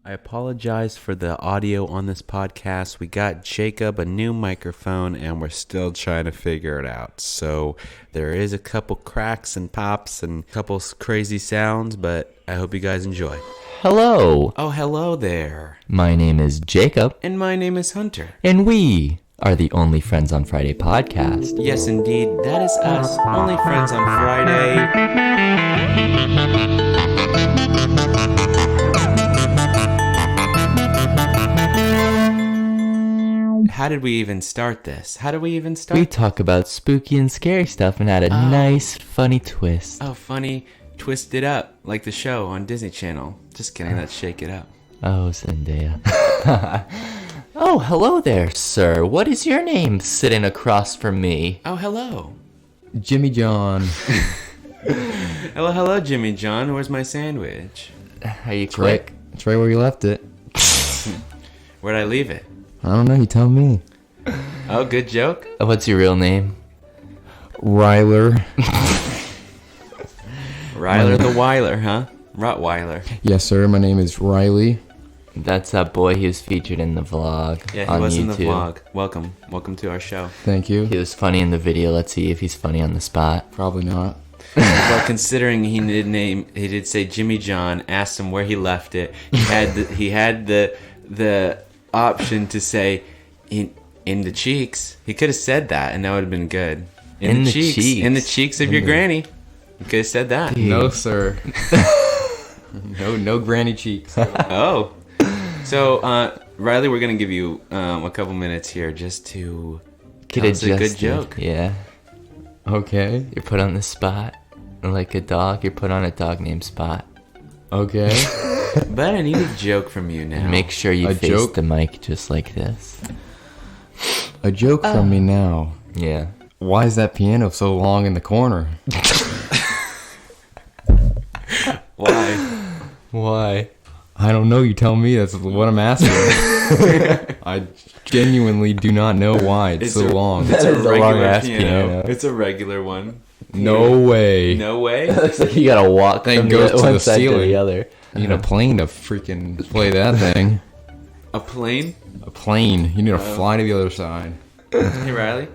I apologize for the audio on this podcast. We got Jacob a new microphone and we're still trying to figure it out. So there is a couple cracks and pops and a couple crazy sounds, but I hope you guys enjoy. Hello. Oh, hello there. My name is Jacob. And my name is Hunter. And we are the Only Friends on Friday podcast. Yes, indeed. That is us. Only Friends on Friday. How did we even start this? We talk about spooky and scary stuff and add a nice, funny twist. Oh, funny. Twist it up, like the show on Disney Channel. Just kidding, that's Shake It Up. Oh, Zendaya. Oh, hello there, sir. What is your name sitting across from me? Oh, hello. Jimmy John. Hello, Jimmy John. Where's my sandwich? Are you quick? It's right where you left it. Where'd I leave it? I don't know, you tell me. Oh, good joke. What's your real name? Ryler. Ryler the Weiler, huh? Rottweiler. Yes, sir. My name is Riley. That's that boy he was featured in the vlog. Yeah, he on was YouTube. in the vlog. Welcome to our show. Thank you. He was funny in the video. Let's see if he's funny on the spot. Probably not. Well, considering he did say Jimmy John, asked him where he left it. He had the option to say in the cheeks. He could have said that, and that would have been good. In the cheeks. In the cheeks of your granny. You could have said that. Dude. No, sir. No granny cheeks. Oh. So, Riley, we're going to give you a couple minutes here just to Get tell us a good adjusted. joke. Yeah. Okay. You're put on the spot. Like a dog, you're put on a dog named Spot. Okay. But I need a joke from you now. Make sure you A face joke? the mic just like this. A joke from me now. Yeah. Why is that piano so long in the corner? Why? Why? I don't know. You tell me. That's what I'm asking. I genuinely do not know why it's so long. It's That a is a regular long-ass piano. piano. It's a regular one. No way. No way? Looks like you gotta walk Thing from goes to one the side to ceiling. the other. You need a plane to freaking play that thing. A plane? A plane. You need to fly to the other side. Hey, Riley.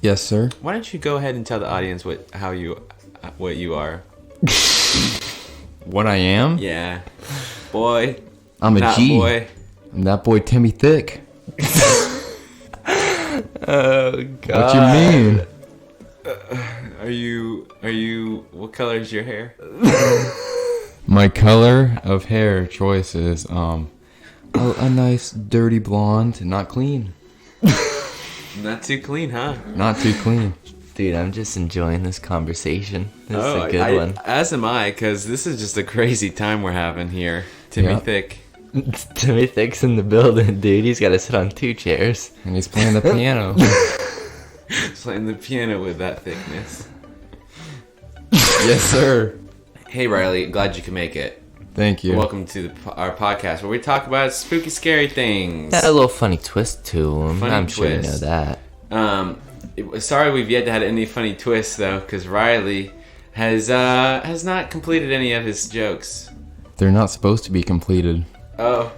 Yes, sir. Why don't you go ahead and tell the audience what you are? What I am? Yeah. Boy. I'm a Not G. boy. I'm that boy Timmy Thick. Oh, God. What you mean? Are you what color is your hair? My color of hair choice is a nice dirty blonde, not clean. Not too clean, huh? Not too clean. Dude, I'm just enjoying this conversation. This is a good I, one. As am I, because this is just a crazy time we're having here. Timmy Yeah. Thick. Timmy Thick's in the building, dude. He's got to sit on 2 chairs. And he's playing the piano. Playing the piano with that thickness. Yes, sir. Hey, Riley. Glad you can make it. Thank you. Welcome to our podcast where we talk about spooky, scary things. Got a little funny twist to him. Funny I'm sure you know twist. that. Sorry we've yet to have any funny twists, though, because Riley has not completed any of his jokes. They're not supposed to be completed. Oh,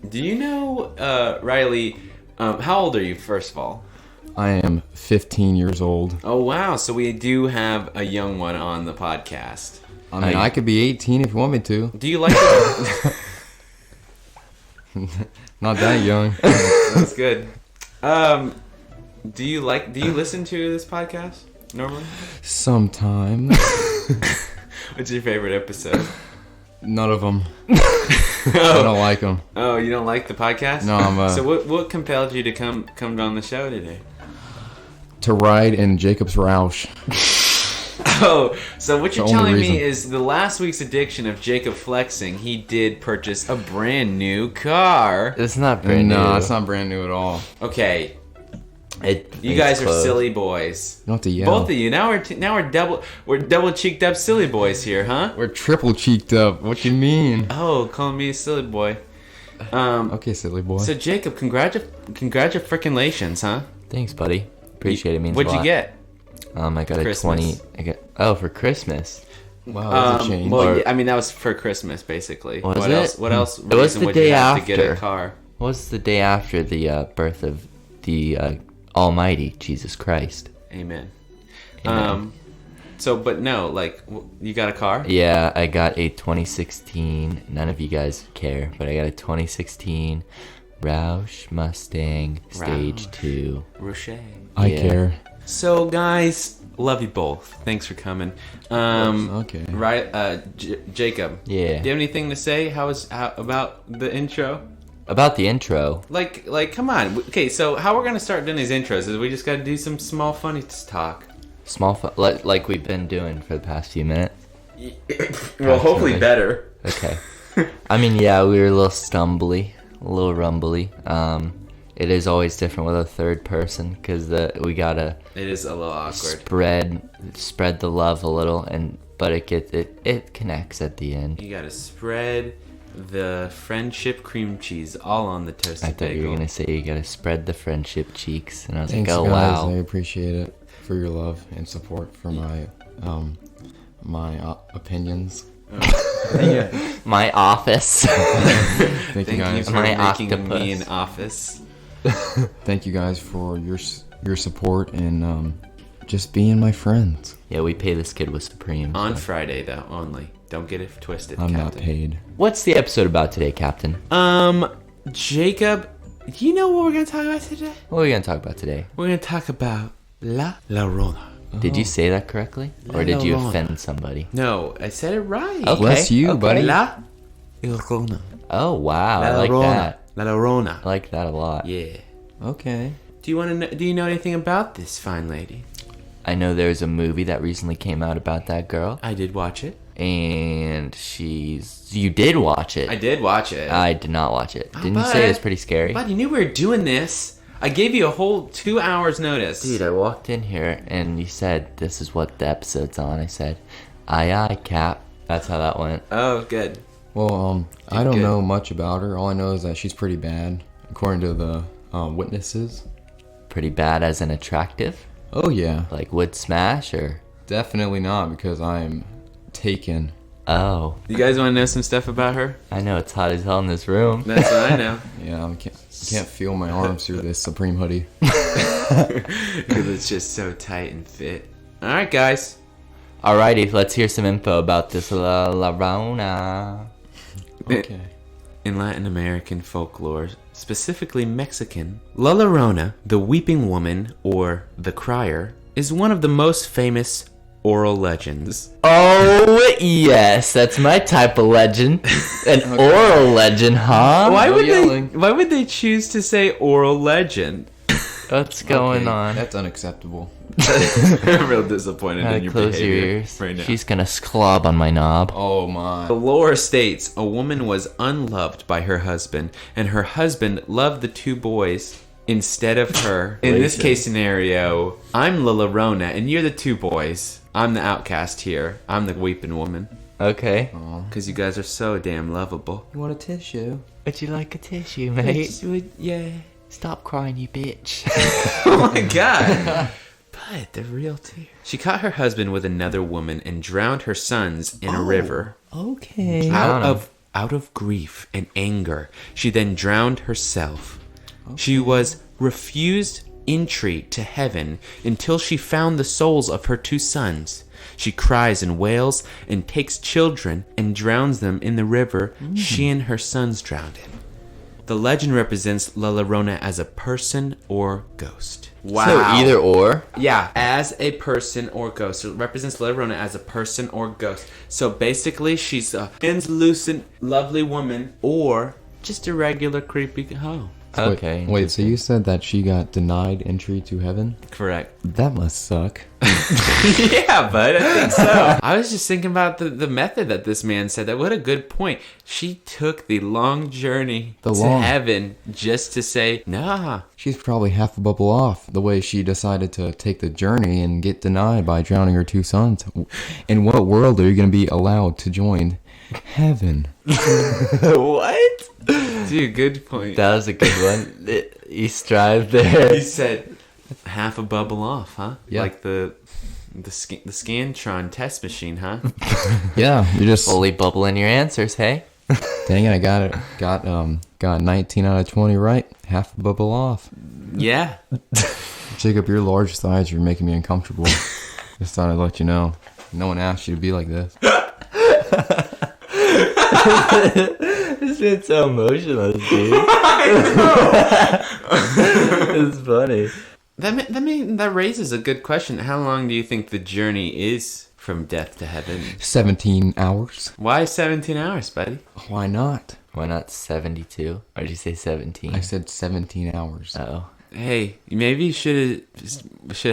do you know, Riley, how old are you, first of all? I am 15 years old. Oh, wow, so we do have a young one on the podcast. I mean, I could be 18 if you want me to. Do you like it? Not that young. That's good. Do you listen to this podcast normally? Sometimes. What's your favorite episode? None of them. I don't like them. Oh, you don't like the podcast? No, So what compelled you to come on the show today? To ride in Jacob's Roush. Oh, so what you're The only telling reason. me is the last week's edition of Jacob Flexing, he did purchase a brand new car. It's not brand new. No, it's not brand new at all. Okay, You you guys are silly boys. You don't have to yell. Both of you. Now we're double cheeked up silly boys here, huh? We're triple cheeked up. What you mean? Oh, calling me a silly boy. Okay, silly boy. So Jacob, congratulations, huh? Thanks, buddy. Appreciate it. Means What'd a you lot. get? I got a Christmas. 20. For Christmas. Wow, that's a change. Well, I mean, that was for Christmas, basically. Was what it? else? What else? It was the would day you have after. to get a car? What was the day after the birth of the Almighty Jesus Christ? Amen. Amen. So, but no, like, you got a car? Yeah, I got a 2016. None of you guys care, but I got a 2016 Roush Mustang Stage Roush. 2. Rocher. I Yeah. care. So, guys, love you both. Thanks for coming. Okay. Right, Jacob. Yeah. Do you have anything to say? How about the intro? About the intro. Like, come on. Okay, so how we're gonna start doing these intros is we just gotta do some small funny talk. Small fun, like we've been doing for the past few minutes. Well, hopefully Actually. better. Okay. I mean, yeah, we were a little stumbly, a little rumbly. It is always different with a third person because we gotta It is a little awkward. spread the love a little, but it connects at the end. You gotta spread the friendship cream cheese all on the I toasted thought you bagel. were gonna say you gotta spread the friendship cheeks, and I was Thanks, like, oh guys. I wow. appreciate it for your love and support for my opinions. Yeah. My office. Thank you Thank you guys. for My making octopus. me an office. Thank you guys for your support and just being my friends. Yeah, we pay this kid with Supreme. On so. Friday, though, only. Don't get it twisted, I'm Captain. not paid. What's the episode about today, Captain? Jacob, do you know what we're gonna talk about today? What are we gonna talk about today? We're gonna talk about La Llorona. Did you say that correctly, or did you Llorona. offend somebody? No, I said it right. Okay. Bless you, buddy. La Llorona. Oh wow, I La like Llorona. that. La Llorona. I like that a lot. Yeah. Okay. Do you know anything about this fine lady? I know there's a movie that recently came out about that girl, I did watch it. and you did watch it. I did watch it. I did not watch it. Didn't you but- say it was pretty scary? But you knew we were doing this. I gave you a whole 2 hours notice. Dude, I walked in here and you said this is what the episode's on. I said, aye, Cap. That's how that went. Oh, good. Well, I don't good. know much about her. All I know is that she's pretty bad, according to the witnesses. Pretty bad as an attractive? Oh yeah, Like would smash or? definitely not because I'm taken. Oh, You guys want to know some stuff about her? I know it's hot as hell in this room. That's what I know. Yeah, I can't feel my arms through this Supreme hoodie. Because it's just so tight and fit. All right, guys. Alrighty, let's hear some info about this La Llorona. Okay. In Latin American folklore, specifically Mexican, La Llorona, the weeping woman, or the crier, is one of the most famous oral legends. Oh, yes, that's my type of legend. An oral legend, huh? Why no yelling. why would they choose to say oral legend? What's going Okay, on? That's unacceptable. I'm real disappointed in Gotta your close your behavior ears. right now. She's gonna sclob on my knob. Oh my. The lore states a woman was unloved by her husband, and her husband loved the two boys instead of her. In this case scenario, I'm La Llorona, and you're the two boys. I'm the outcast here. I'm the weeping woman. Okay. Because you guys are so damn lovable. You want a tissue? Would you like a tissue, mate? Yeah. Stop crying, you bitch. Oh my god. But the real tears. She caught her husband with another woman and drowned her sons in a river. Okay. Out of grief and anger, she then drowned herself. She was refused entry to heaven until she found the souls of her two sons. She cries and wails and takes children and drowns them in the river she and her sons drowned in. The legend represents La Llorona as a person or ghost. Wow. So either or. Yeah, as a person or ghost. It represents La Llorona as a person or ghost. So basically, she's a translucent, lovely woman or just a regular creepy hoe. Okay. Wait, so you said that she got denied entry to heaven? Correct. That must suck. Yeah, bud, I think so. I was just thinking about the method that this man said. That what a good point. She took the long journey to heaven just to say, nah. She's probably half a bubble off the way she decided to take the journey and get denied by drowning her two sons. In what world are you going to be allowed to join heaven? What? Dude, good point. That was a good one. You strive there. He said half a bubble off, huh? Yeah. Like the The Scantron test machine, huh? Yeah, you just Fully bubbling your answers, hey? dang it. I got it. Got 19 out of 20 right. Half a bubble off. Yeah. Jacob, your large thighs are making me uncomfortable. Just thought I'd let you know. No one asked you to be like this. This is so emotional, dude. It's funny. That raises a good question. How long do you think the journey is from death to heaven? 17 hours. Why 17 hours, buddy? Why not? Why not 72? Or did you say 17? I said 17 hours. Oh. Hey, maybe you should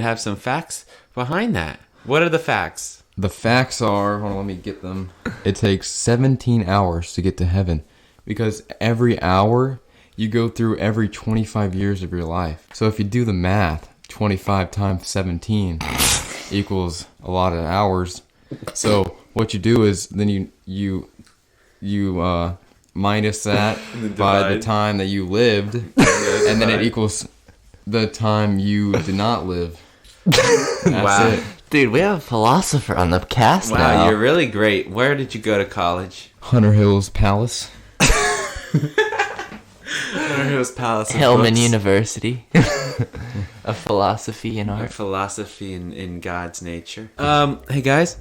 have some facts behind that. What are the facts? The facts are, hold on, let me get them. It takes 17 hours to get to heaven because every hour you go through every 25 years of your life. So if you do the math, 25 times 17 equals a lot of hours. So what you do is then you minus that by the time that you lived, and then it equals the time you did not live. That's Wow. it. Dude, we have a philosopher on the cast Wow, now. you're really great. Where did you go to college? Hunter Hill's Palace. Palace of Hillman Books. University. Of philosophy and Or art. philosophy in God's nature. Hey guys,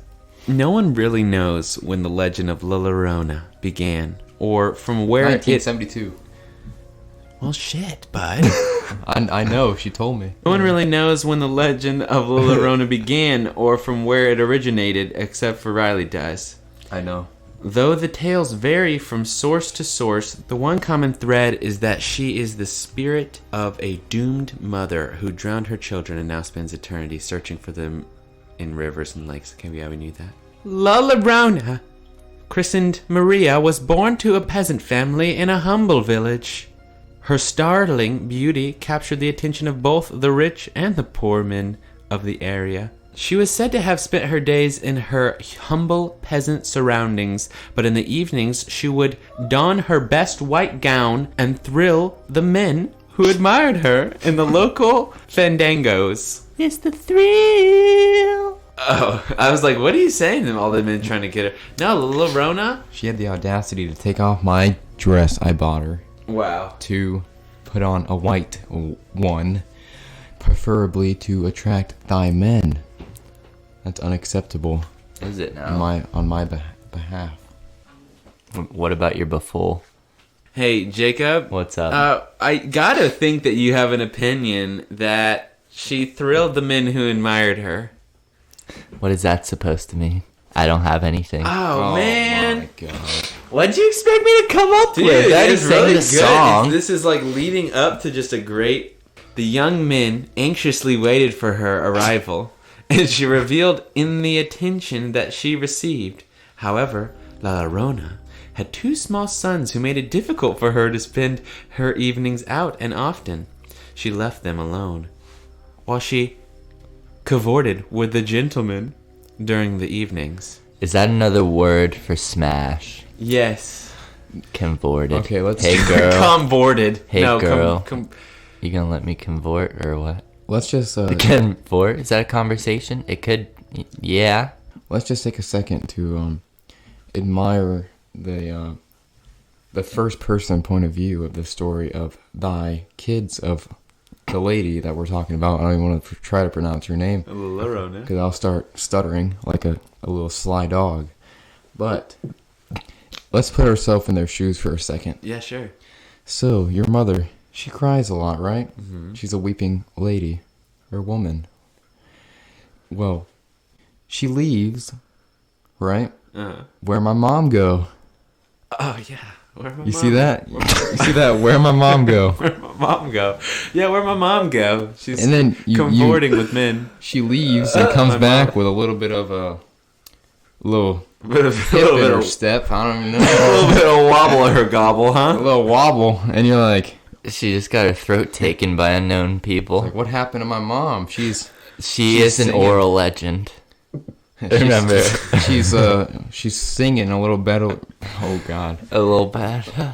no one really knows when the legend of La Llorona began, or from where it. 1972. Well, shit, bud. I know, she told me. No one really knows when the legend of La Llorona began, or from where it originated, except for Riley does. I know. Though the tales vary from source to source, the one common thread is that she is the spirit of a doomed mother who drowned her children and now spends eternity searching for them in rivers and lakes. Okay, yeah, we knew that. La Llorona, christened Maria, was born to a peasant family in a humble village. Her startling beauty captured the attention of both the rich and the poor men of the area. She was said to have spent her days in her humble peasant surroundings, but in the evenings she would don her best white gown and thrill the men who admired her in the local fandangos. It's the thrill. Oh, I was like, what are you saying? And all the men trying to get her. No, La Llorona? She had the audacity to take off my dress I bought her Wow. to put on a white one, preferably to attract thy men. That's unacceptable Is it now? on my behalf. What about your before? Hey, Jacob. What's up? I gotta think that you have an opinion that she thrilled the men who admired her. What is that supposed to mean? I don't have anything. Oh, man. my god. What'd you expect me to come up Dude, with? I it's sang really the good. song. This is like leading up to just a great... The young men anxiously waited for her arrival, and she revealed in the attention that she received. However, La Llorona had two small sons who made it difficult for her to spend her evenings out, and often she left them alone, while she cavorted with the gentlemen during the evenings. Is that another word for smash? Yes. Convorted. Okay, let's- Hey, girl. Convorted. Hey, no, girl. You gonna let me convert or what? Let's just Convert? Is that a conversation? It could. Yeah. let's just take a second to admire the first person point of view of the story of thy kids of the lady that we're talking about. I don't even want to try to pronounce your name Llorona. because I'll start stuttering like a little sly dog. But let's put ourselves in their shoes for a second. Yeah, sure. So, your mother, she cries a lot, right? Mm-hmm. She's a weeping lady or woman. Well, she leaves, right? Uh-huh. Where my mom go? Oh, yeah. Where'd my You mom see that? Where You see that? Where my mom go? Where'd my mom go? Yeah, where'd my mom go? She's And then you cavorting with men. she leaves and comes My back mom. with a little bit of a little Bit of, hip in her step. I don't even a know. little bit of wobble in her gobble, A huh? little wobble, and you're like, She just got her throat taken by unknown people. what happened to my mom? She's She is an singing. oral legend. she's- Remember. she's singing a little better. Oh God. A little bad.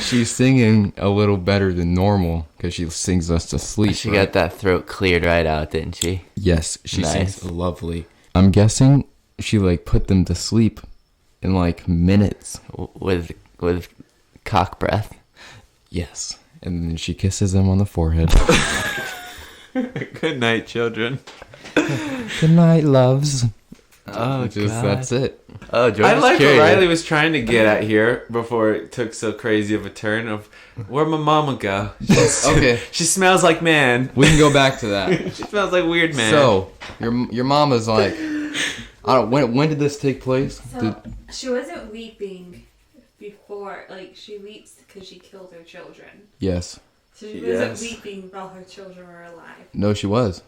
She's singing a little better than normal because she sings us to sleep. She right? got that throat cleared right out, didn't she? Yes, she Nice. sings lovely. I'm guessing she like put them to sleep in like minutes. With cock breath. Yes. And then she kisses them on the forehead. Good night, children. Good night, loves. Oh, God. That's it. Oh, George I is like what curious. Riley was trying to get at here before it took so crazy of a turn of where'd my mama go? Okay. She smells like man. We can go back to that. She smells like weird man. So, your mama's like, I don't. When did this take place? So she wasn't weeping before, like she weeps because she killed her children. Yes. So she Yes. wasn't weeping while her children were alive. No, she was.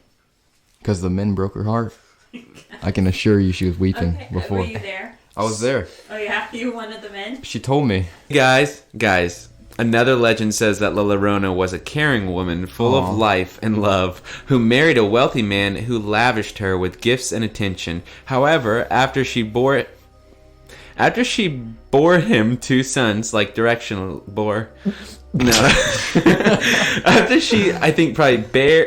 Because the men broke her heart. I can assure you, she was weeping Okay, before. were you there? I was there. Oh yeah, you were one of the men. She told me. Guys, another legend says that La Llorona was a caring woman full of life and love who married a wealthy man who lavished her with gifts and attention. However, after she bore him 2 sons, like directional bore. No. After she, I think, probably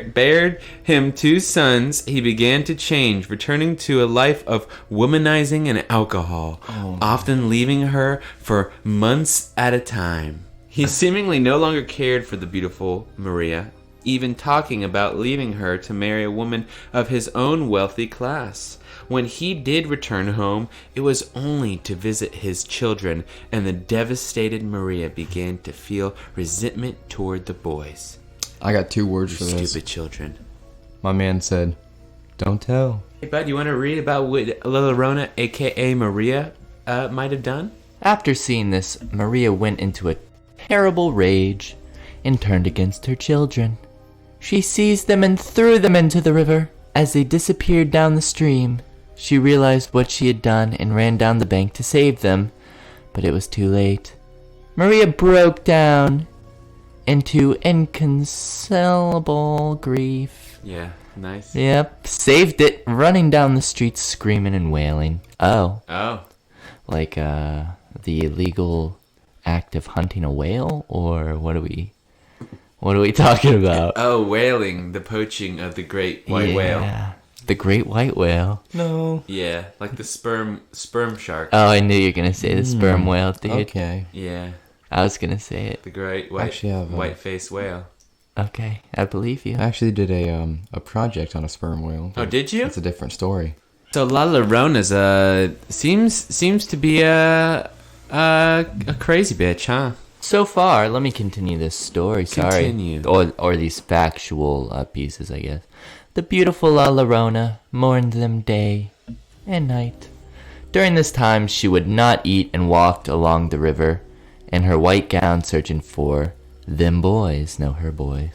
bared him 2 sons, he began to change, returning to a life of womanizing and alcohol, often leaving her for months at a time. He seemingly no longer cared for the beautiful Maria, even talking about leaving her to marry a woman of his own wealthy class. When he did return home, it was only to visit his children, and the devastated Maria began to feel resentment toward the boys. I got 2 words for You this. stupid children. My man said, "Don't tell." Hey, bud, you want to read about what La Llorona, a.k.a. Maria, might have done? After seeing this, Maria went into a terrible rage and turned against her children. She seized them and threw them into the river. As they disappeared down the stream, she realized what she had done and ran down the bank to save them, but it was too late. Maria broke down into inconsolable grief. Yeah, nice. Yep, saved it, running down the streets screaming and wailing. Oh, like the illegal act of hunting a whale, or what are we talking about? Oh, whaling, the poaching of the great white whale. The great white whale. No. Yeah, like the sperm shark. Oh, I knew you were gonna say the sperm whale, dude. Okay. Yeah, I was gonna say it. the great white Actually, I have a- white-faced whale. Okay, I believe you. I actually did a project on a sperm whale. Oh, did you? It's a different story. So La Llorona's seems to be a crazy bitch, huh? So far, let me continue this story. Sorry, Continue. or these factual pieces, I guess. The beautiful La Llorona mourned them day and night. During this time, she would not eat and walked along the river in her white gown, searching for them boys, no, her boys,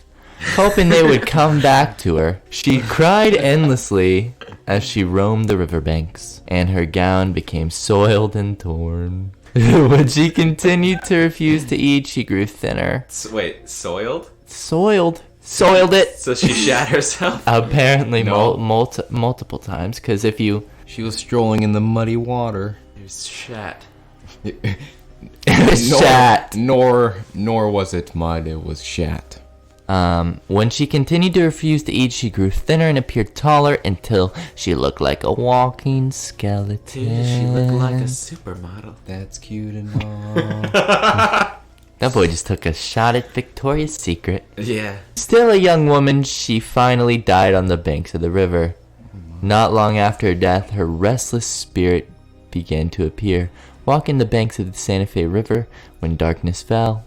hoping they would come back to her. She cried endlessly as she roamed the riverbanks, and her gown became soiled and torn. When she continued to refuse to eat, she grew thinner. Wait, soiled? Soiled it. So she shat herself? Apparently, No. multiple times. Because if you She was strolling in the muddy water. It was shat. shat. Nor was it mud. It was shat. When she continued to refuse to eat, she grew thinner and appeared taller until she looked like a walking skeleton. Dude, she looked like a supermodel. That's cute and all. That boy just took a shot at Victoria's Secret. Yeah. Still a young woman, she finally died on the banks of the river. Not long after her death, her restless spirit began to appear, walking the banks of the Santa Fe River when darkness fell.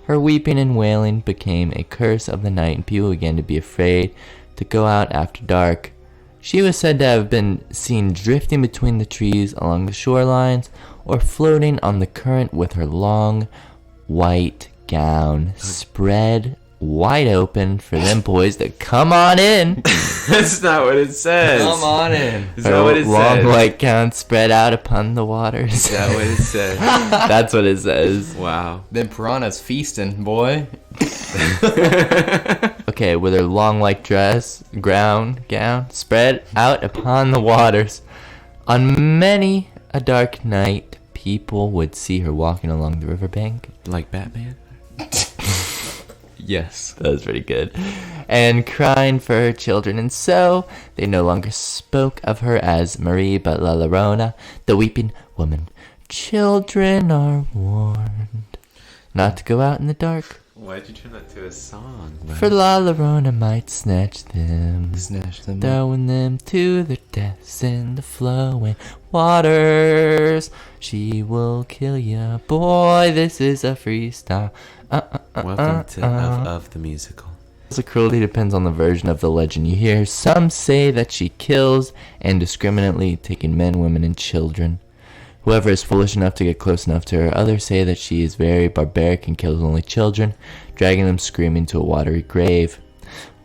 Her weeping and wailing became a curse of the night, and people began to be afraid to go out after dark. She was said to have been seen drifting between the trees along the shorelines or floating on the current with her long white gown spread wide open for them boys to come on in. That's not what it says. Come on in. Is that what it long says? white gown spread out upon the waters. Is that what it says? That's what it says. Wow. Them piranhas feasting, boy. Okay, with her long white gown spread out upon the waters. On many a dark night, people would see her walking along the riverbank. Like Batman? Yes. That was pretty good. And crying for her children. And so they no longer spoke of her as Marie, but La Llorona, the weeping woman. Children are warned not to go out in the dark, Why'd you turn that to a song? for La Llorona might snatch them, Snatch them. throwing them to their deaths in the flowing waters. She will kill ya, boy. This is a freestyle. Welcome to of the musical. The cruelty depends on the version of the legend you hear. Some say that she kills indiscriminately, taking men, women, and children. Whoever is foolish enough to get close enough to her. Others say that she is very barbaric and kills only children, dragging them screaming to a watery grave.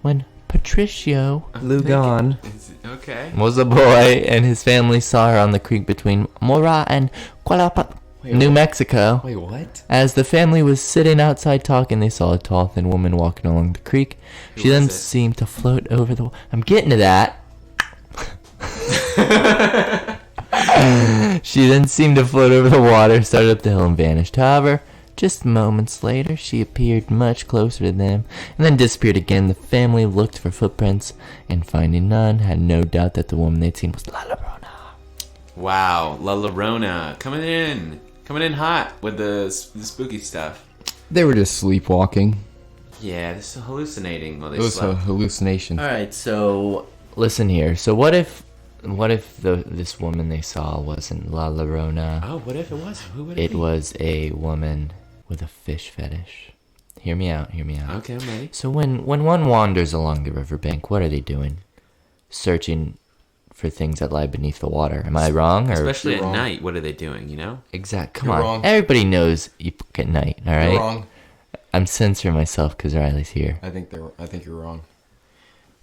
When Patricio Lugan Okay. was a boy and his family saw her on the creek between Mora and Cualapa, New Mexico. Wait, what? As the family was sitting outside talking, they saw a tall, thin woman walking along the creek. She then was it? seemed to float over the... I'm getting to that. She then seemed to float over the water, started up the hill, and vanished. However, just moments later, she appeared much closer to them, and then disappeared again. The family looked for footprints, and finding none, had no doubt that the woman they'd seen was La Llorona. Wow, La Llorona coming in hot with the spooky stuff. They were just sleepwalking. Yeah, this is hallucinating while they It was a slept. hallucination. All right, so listen here. So what if this woman they saw wasn't La Llorona? Oh, what if it was? Who would It be? was a woman with a fish fetish. Hear me out. Okay, I'm ready. So when one wanders along the riverbank, what are they doing? Searching for things that lie beneath the water. Am I wrong? Or Especially at wrong. night, what are they doing, you know? exact. Come You're on. wrong. Everybody knows you book at night. All right. You're wrong. I'm censoring myself because Riley's here. I think you're wrong.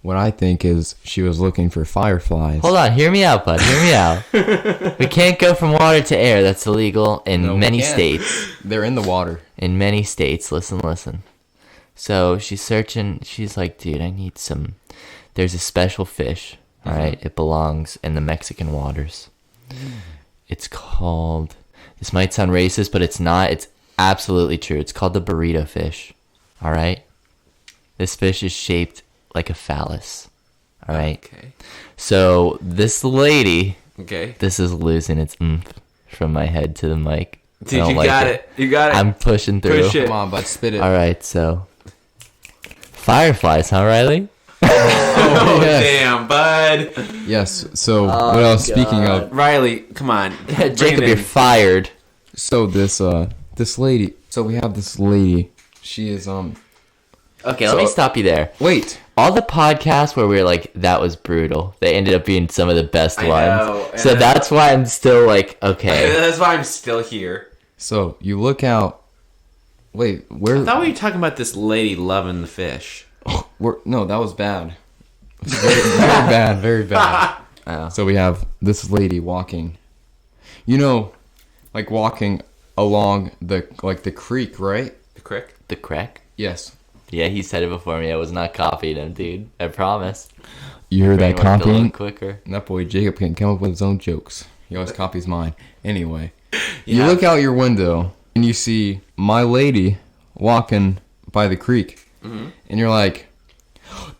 What I think is she was looking for fireflies. Hold on. Hear me out, bud. Hear me out. We can't go from water to air. That's illegal in No, we many can't. states. They're in the water. In many states. Listen. So she's searching. She's like, dude, I need some. There's a special fish. All right. It belongs in the Mexican waters. It's called. This might sound racist, but it's not. It's absolutely true. It's called the burrito fish. All right. This fish is shaped like a phallus. All right. Okay. So this lady, Okay. this is losing its oomph from my head to the mic. I Dude, don't you like got it. You got it. I'm pushing through. Push it. Come on, bud, spit it. All right, so fireflies, huh, Riley? Oh, yes. damn, bud. Yes. So what I was speaking of. Riley, come on. Bring Jacob, it you're in. fired. So this lady. So we have this lady. She is Okay, let me stop you there. Wait. All the podcasts where we were like, that was brutal, they ended up being some of the best I ones. know, So and that's why I'm still like, okay. That's why I'm still here. So you look out. Wait, where? I thought we were talking about this lady loving the fish. No, that was bad. Very bad. Very bad. Oh. So we have this lady walking. You know, like walking along the creek, right? The crick? The crack? Yes. Yeah, he said it before me. I was not copying him, dude. I promise. You heard that Brain worked a little copying? quicker. That boy Jacob can come up with his own jokes. He always copies mine. Anyway, you Yeah. look out your window and you see my lady walking by the creek, and you're like,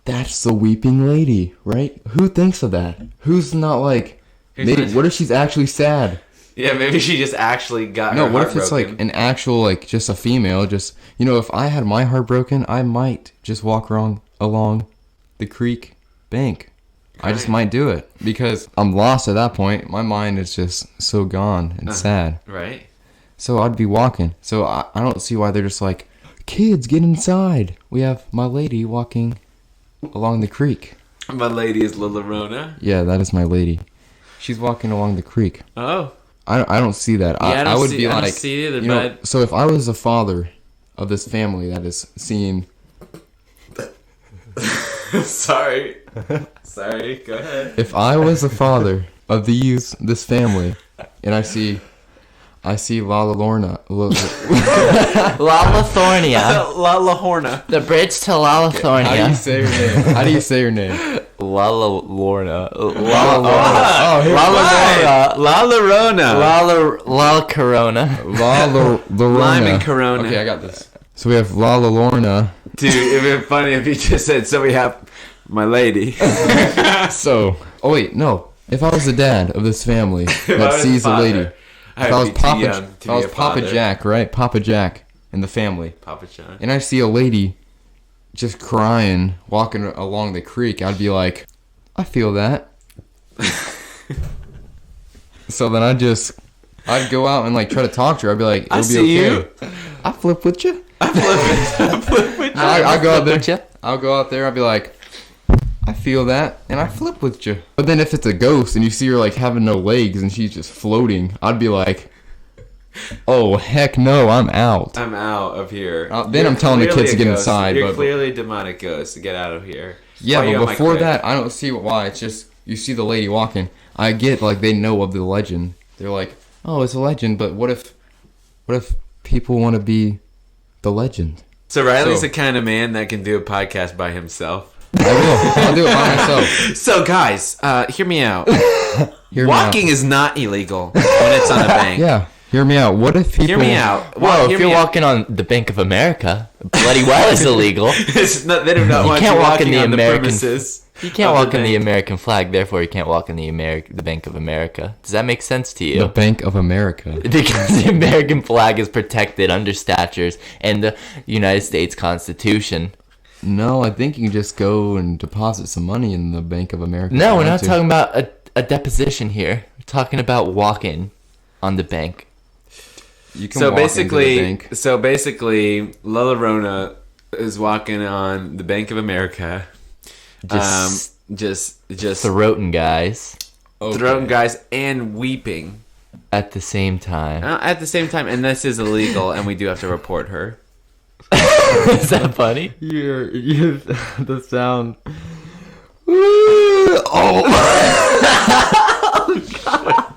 "That's the weeping lady, right?" Who thinks of that? Who's not like, Who's maybe? not- What if she's actually sad? Yeah, maybe she just actually got No, her what heart if it's like broken. an actual, like, just a female? Just, you know, if I had my heart broken, I might just walk along the creek bank. I just Right. might do it because I'm lost at that point. My mind is just so gone and sad. Right? So I'd be walking. So I don't see why they're just like, kids, get inside. We have my lady walking along the creek. My lady is La Llorona. Yeah, that is my lady. She's walking along the creek. Oh. I don't see that. Yeah, I I don't would see- be I don't like, see it either, you know, but- so if I was the father of this family that is seeing, Sorry. Sorry, go ahead. if I was the father of this family, and I see La Llorona, Lalithornia. La Llorona. The bridge to how do you Lalithornia. say her name? How do you say her name? Llorona. La Llorona. La Corona. Llorona. Lime and Corona. Okay, I got this. So we have La Llorona. Dude, it'd be funny if you just said, so we have my lady. So, oh wait, no. If I was the dad of this family that sees a lady, if I was Papa Jack, right? Papa Jack in the family. Papa Jack. And I see a lady just crying, walking along the creek, I'd be like, I feel that. So then I'd go out and like try to talk to her. I'd be like, it'll be okay. I flip with you. I'll go out there. I'll go out there. I'll be like, I feel that, and I flip with you. But then if it's a ghost and you see her like having no legs and she's just floating, I'd be like, oh heck no, I'm out. I'm out of here. Then I'm telling the kids to get inside. You're clearly a demonic ghost. Get out of here. Yeah, but before that, I don't see why. It's just you see the lady walking. I get like they know of the legend. They're like, oh, it's a legend. But what if people want to be the legend? So Riley's the kind of man that can do a podcast by himself. I will. I'll do it by myself. So guys, hear me out. Walking is not illegal when it's on a bank. Yeah. Hear me out. What if people... Hear me out. Well, if you're walking on the Bank of America, bloody well is illegal. They do not want you walking on the premises. You can't walk on the American flag, therefore you can't walk on the Bank of America. Does that make sense to you? The Bank of America. Because the American flag is protected under statutes and the United States Constitution. No, I think you can just go and deposit some money in the Bank of America. No, we're not talking about a deposition here. We're talking about walking on the bank. You can walk into the bank. So basically, La Llorona is walking on the Bank of America. Just throating guys. Okay. Throating guys and weeping. At the same time. And this is illegal, and we do have to report her. Is that funny? You're the sound. Oh God.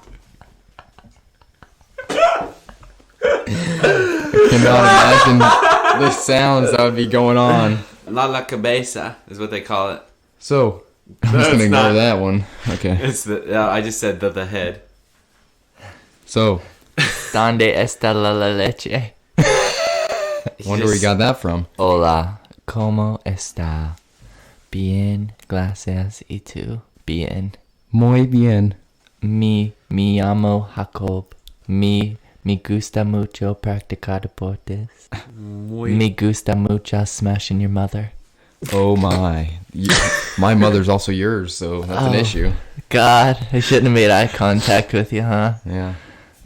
I cannot imagine the sounds that would be going on. La cabeza is what they call it. So, I'm just going to ignore that one. Okay. It's I just said the head. So. Donde está la leche? Wonder where you got that from. Hola, ¿cómo está? Bien, gracias. ¿Y tú? Bien. Muy bien. Me llamo Jacob. Me gusta mucho practicar deportes. Me gusta mucho smashing your mother. Oh my. My mother's also yours, so that's an issue. God, I shouldn't have made eye contact with you, huh? Yeah.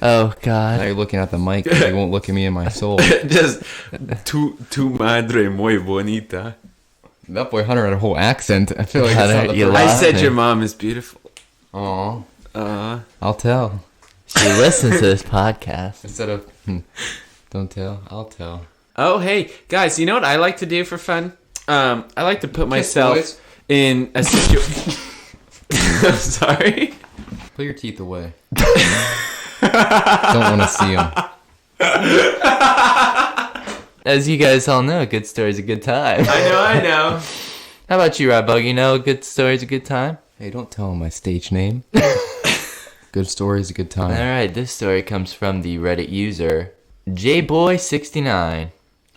Oh God. Now you're looking at the mic, but you won't look at me in my soul. Just, tu madre muy bonita. That boy Hunter had a whole accent. I feel like I said your mom is beautiful. Aw. I'll tell. She listens to this podcast. Instead of, don't tell, I'll tell. Oh, hey, guys, you know what I like to do for fun? I like to put myself in a situation. I'm sorry? Put your teeth away. Don't want to see them. As you guys all know, a good story's a good time. I know. How about you, Rob? You know a good story's a good time? Hey, don't tell him my stage name. Good story's a good time. Alright, this story comes from the Reddit user JBoy69.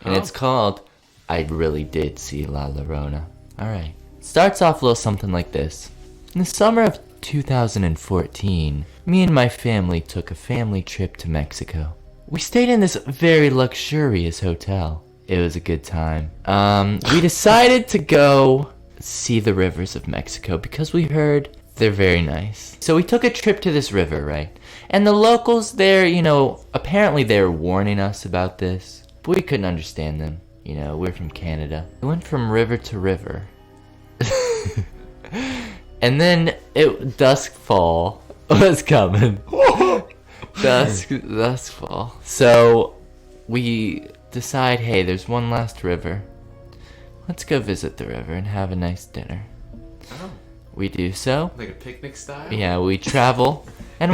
And it's called I Really Did See La Llorona. Alright. Starts off a little something like this. In the summer of 2014, me and my family took a family trip to Mexico. We stayed in this very luxurious hotel. It was a good time. We decided to go see the rivers of Mexico because we heard they're very nice. So we took a trip to this river, right? And the locals there, apparently they were warning us about this, but we couldn't understand them. We're from Canada. We went from river to river. And then duskfall was coming. Duskfall. So we decide, hey, there's one last river. Let's go visit the river and have a nice dinner. Oh. We do so. Like a picnic style? Yeah, we travel. And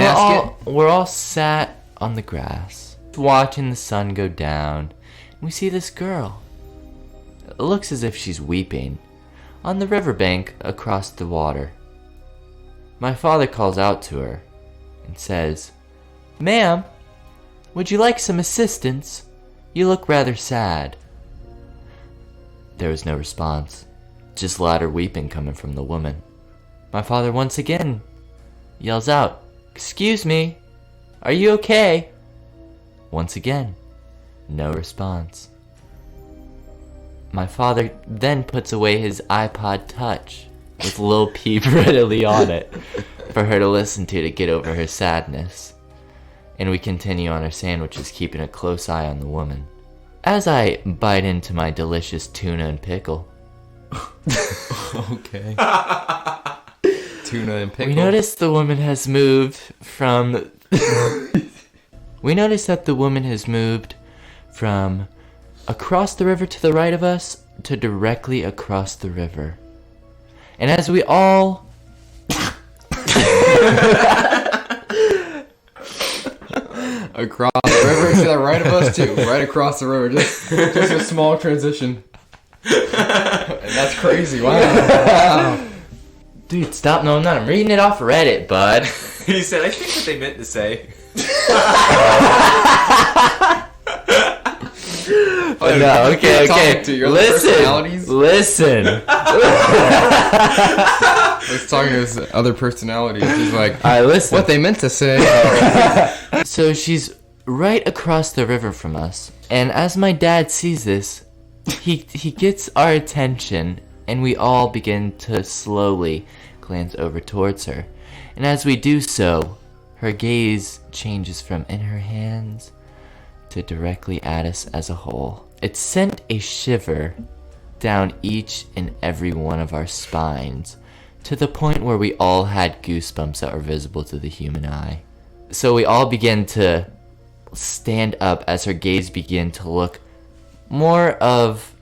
we're all sat on the grass, watching the sun go down. We see this girl. It looks as if she's weeping. on the riverbank across the water. My father calls out to her and says, "Ma'am, would you like some assistance? You look rather sad." There was no response, just louder weeping coming from the woman. My father once again yells out, "Excuse me, are you okay?" Once again, no response. My father then puts away his iPod Touch with Lil Peep readily on it for her to listen to get over her sadness. And we continue on our sandwiches, keeping a close eye on the woman. As I bite into my delicious tuna and pickle, Okay. Tuna and pickle. we notice the woman has moved from... We notice that the woman has moved from across the river to the right of us to directly across the river. And as we all... Across the river to the right of us too. Right across the river. Just a small transition. And that's crazy. Wow. Dude, stop. No, I'm not. I'm reading it off Reddit, bud. He said, I think what they meant to say. No, okay. personalities? Listen. I was talking to his other personality. He's like, Alright, listen. what they meant to say. So she's right across the river from us. And as my dad sees this, he gets our attention, and we all begin to slowly glance over towards her. And as we do so, her gaze changes from in her hands to directly at us as a whole. It sent a shiver down each and every one of our spines, to the point where we all had goosebumps that were visible to the human eye. So we all began to stand up as her gaze began to look more of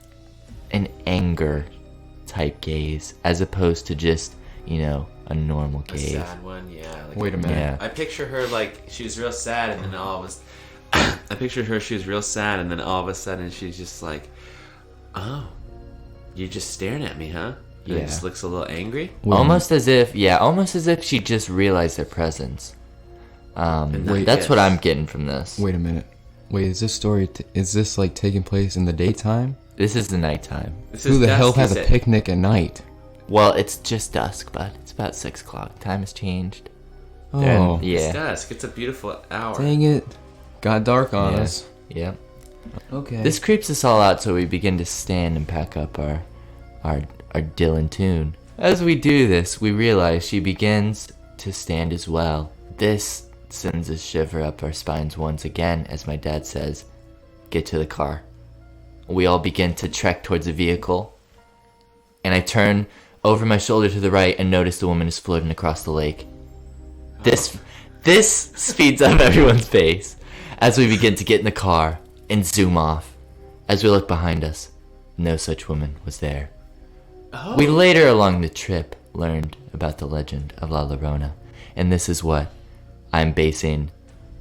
an anger type gaze, as opposed to just, a normal A gaze. sad one, yeah. Like, Wait a minute. Yeah. I picture her like she was real sad, and then all of a I pictured her, she was real sad, and then all of a sudden she's just like, "Oh, you're just staring at me, huh?" And Yeah. it just looks a little angry. Almost as if she just realized their presence. That's what I'm getting from this. Wait a minute. Wait, is this story, is this like taking place in the daytime? This is the nighttime. This Who is the hell dusk, has is a it? picnic at night? Well, it's just dusk, bud. It's about 6 o'clock. Time has changed. Oh, And- It's yeah. dusk. It's a beautiful hour. dang it. Got dark on Yeah. us. Yeah. Okay. This creeps us all out, so we begin to stand and pack up our Dylan tune. As we do this, we realize she begins to stand as well. This sends a shiver up our spines once again, as my dad says, "Get to the car." We all begin to trek towards the vehicle, and I turn over my shoulder to the right and notice the woman is floating across the lake. This speeds up everyone's pace as we begin to get in the car and zoom off. As we look behind us, no such woman was there. Oh. We later along the trip learned about the legend of La Llorona, and this is what I'm basing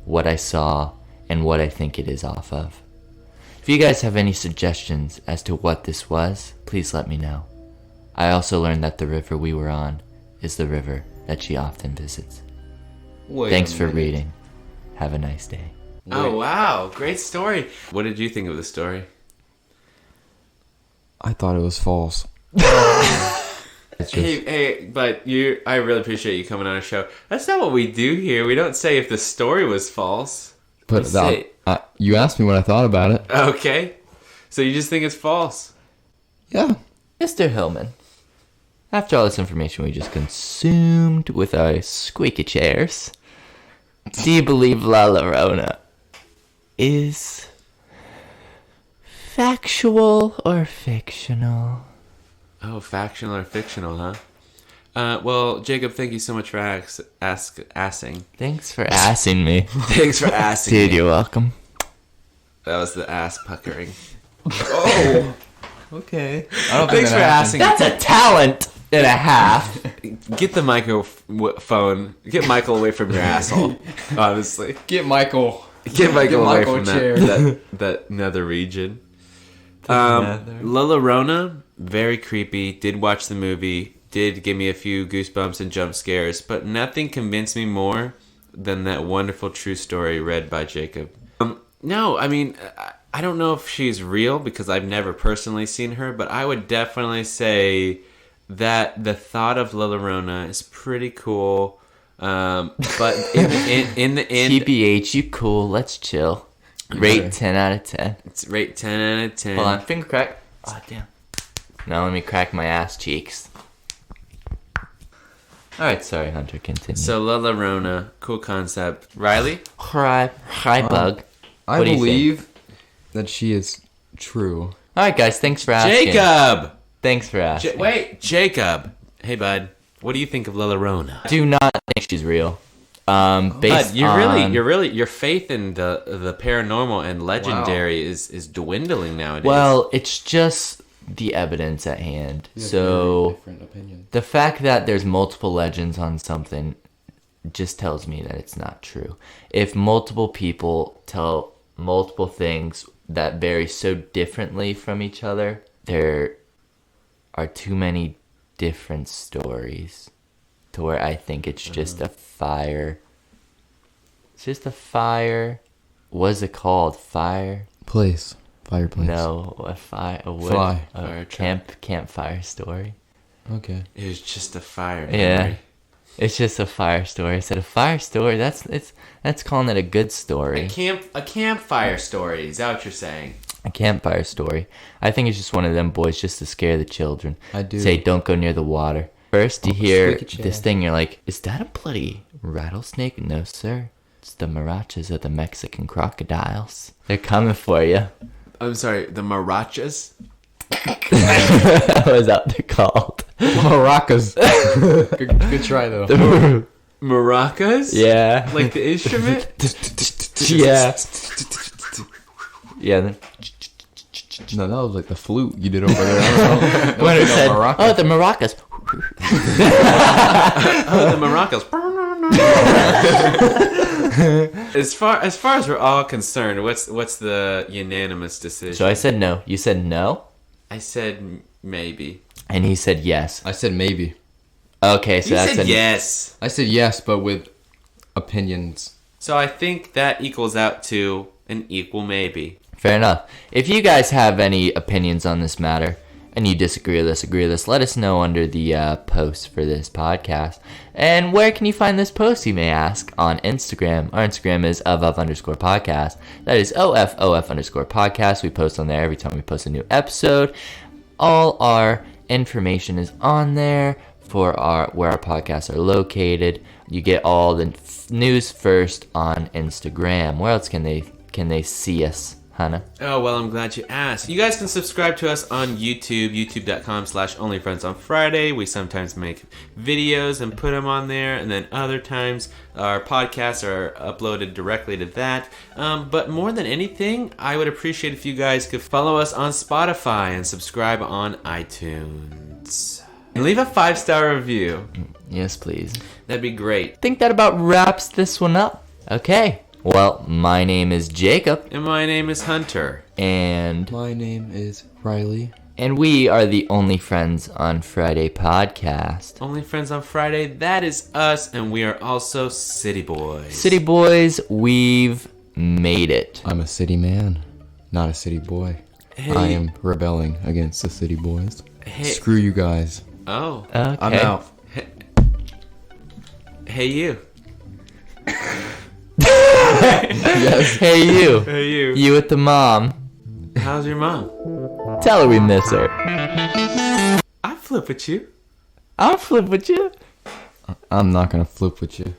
what I saw and what I think it is off of. If you guys have any suggestions as to what this was, please let me know. I also learned that the river we were on is the river that she often visits. Wait Thanks a for minute. reading. Have a nice day. Oh, wow. Great story. What did you think of the story? I thought it was false. It's just, Hey, but I really appreciate you coming on our show. That's not what we do here. We don't say if the story was false. But We say, you asked me what I thought about it. okay. So you just think it's false. Yeah. Mr. Hillman, after all this information we just consumed with our squeaky chairs, do you believe La Llorona is factual or fictional? Oh, factional or fictional, huh? Well, Jacob, thank you so much for asking. Thanks for asking me. Thanks for asking. Dude, me. you're welcome. That was the ass puckering. Oh. Okay. I don't think Thanks that for happened. asking. That's a talent and a half. Get the microphone. Get Michael away from your asshole. Honestly, Get Michael. get Michael away Michael from a chair. that nether region. La Llorona. Very creepy. Did watch the movie. Did give me a few goosebumps and jump scares. But nothing convinced me more than that wonderful true story read by Jacob. No, I mean, I don't know if she's real because I've never personally seen her, but I would definitely say that the thought of La Llorona is pretty cool. But in the end, TBH, you cool. Let's chill. Rate 10 out of 10. It's rate 10 out of 10. Hold on, finger crack. Oh, damn. Now let me crack my ass cheeks. Alright, sorry, Hunter, continue. So, La Llorona, cool concept. Riley? Hi, Bug. I What do you believe that she is true. Alright, guys, thanks for asking. Jacob! Thanks for asking. Wait, Jacob. Hey, bud. What do you think of La Llorona? Do not think she's real. Based Bud, on... your faith in the paranormal and legendary is dwindling nowadays. Well, it's just the evidence at hand. So different opinion. the fact that there's multiple legends on something just tells me that it's not true. If multiple people tell multiple things that vary so differently from each other, there are too many different stories to where I think it's just a fire. It's just a fire. What's it called? Fire? Place. Fireplace. No, a fire. A wood. Fly. A campfire story. Okay. it was just a fire. Yeah. Memory. It's just a fire story. I said a fire story. That's calling it a good story. A campfire story. Is that what you're saying? A campfire story. I think it's just one of them boys just to scare the children. I do. Say don't go near the water. First you hear squeaky chair. this thing, you're like, is that a bloody rattlesnake? No, sir. It's the marachas of the Mexican crocodiles. They're coming for you. I'm sorry, the marachas? What was that they're called? Maracas. good try though. Maracas? Yeah. Like the instrument? Yeah. Yeah. No, that was like the flute you did over there. I don't know. When it said, maraca. oh, the maracas. Oh, the maracas. As far as we're all concerned, what's the unanimous decision? So I said no. You said no? I said maybe. And he said yes. I said maybe. Okay, so You that's said yes. I said yes, but with opinions. So I think that equals out to an equal maybe. Fair enough. If you guys have any opinions on this matter, and you disagree with us, agree with us, let us know under the post for this podcast. And where can you find this post, you may ask? On Instagram. Our Instagram is OFOF_podcast. That is OFOF_podcast. We post on there every time we post a new episode. All our information is on there for where our podcasts are located. You get all the news first on Instagram. Where else can they see us, Hannah? Oh, well, I'm glad you asked. You guys can subscribe to us on YouTube, youtube.com/onlyfriendsonfriday. We sometimes make videos and put them on there, and then other times our podcasts are uploaded directly to that. But more than anything, I would appreciate if you guys could follow us on Spotify and subscribe on iTunes. And leave a 5-star review. Yes, please. That'd be great. I think that about wraps this one up. Okay. Well, my name is Jacob, And my name is Hunter. and My name is Riley. we are the Only Friends on Friday podcast. Only Friends on Friday, that is us, and we are also City Boys. City Boys, we've made it. I'm a city man, not a city boy. Hey. I am rebelling against the city boys. Hey. Screw you guys. Oh. Okay. I'm out. Hey, you. Yes. Hey, you. Hey, you. You with the mom. How's your mom? Tell her we miss her. I flip with you. I'll flip with you. I'm not gonna flip with you.